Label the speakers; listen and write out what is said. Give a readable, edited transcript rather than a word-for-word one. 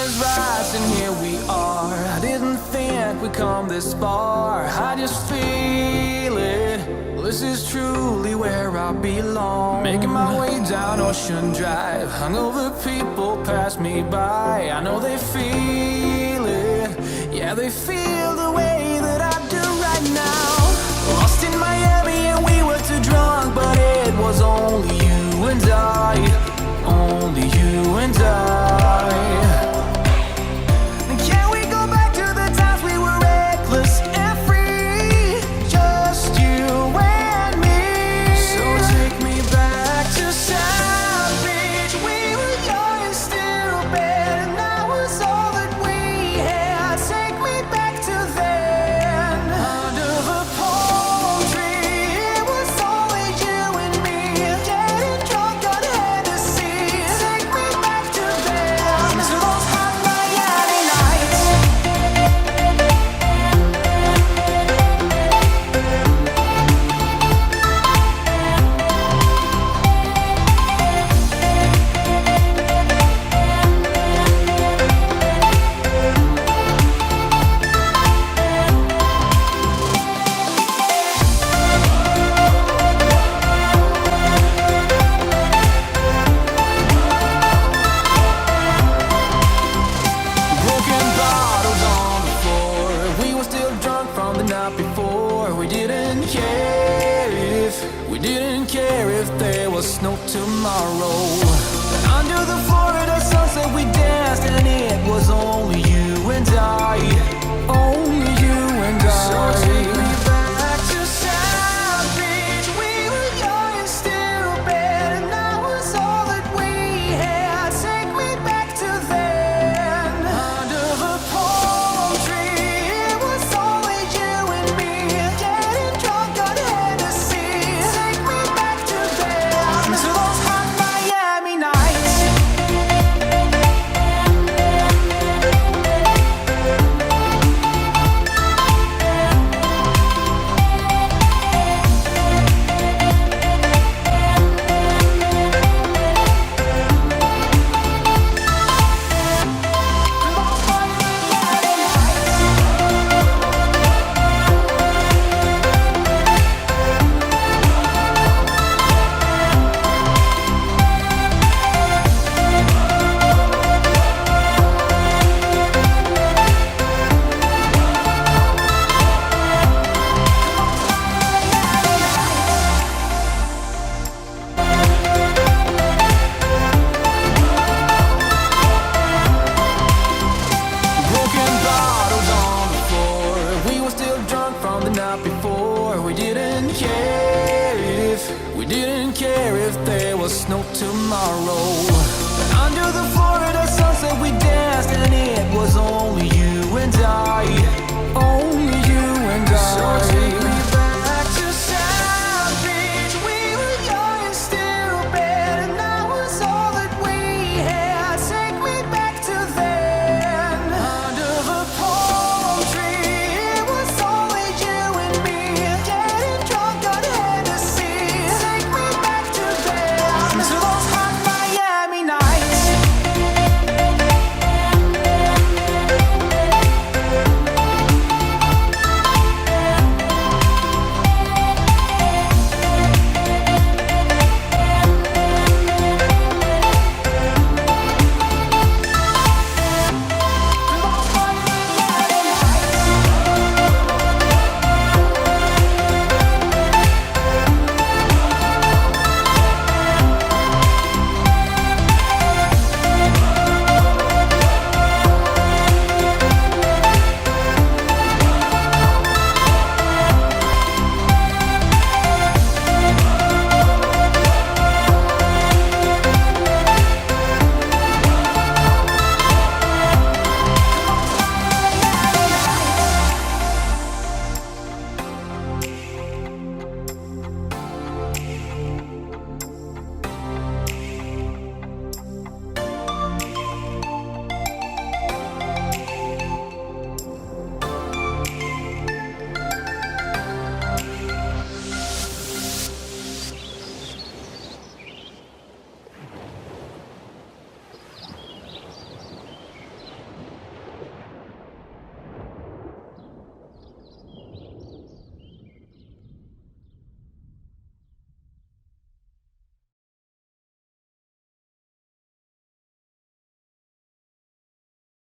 Speaker 1: is rising, here we are. I didn't think we'd come this far. I just feel it. This is truly where I belong. Making my way down Ocean Drive. Hungover people pass me by. I know they feel it. Yeah, they feel the way that I do right now. Lost in Miami and we were too drunk, but it was only you and I. Only you and I. Can we go back to the times we were reckless and free? Just you and me. So take me back to South Beach. We were young and stupid, and that was all that we had. Take me back to then. Under the palm tree, it was only you and me. Getting drunk on Hennessy. Take me back to then. To those hot Miami nights. Broken bottles on the floor. We were still drunk from the night before. We didn't care if there was snow tomorrow. Under the Florida sunset we danced, and it was only you and I. Only you and I. So take me back to South Beach. We were young and stupid, and that was all that we had. Take me back to then. Under the palm tree, it was only you and me. Getting drunk on Hennessy. Take me back to then. To those hot Miami nights. Broken bottles on the floor. We were still drunk from the night before. We didn't care if there was snow tomorrow. Under the Florida sunset we danced, and it was only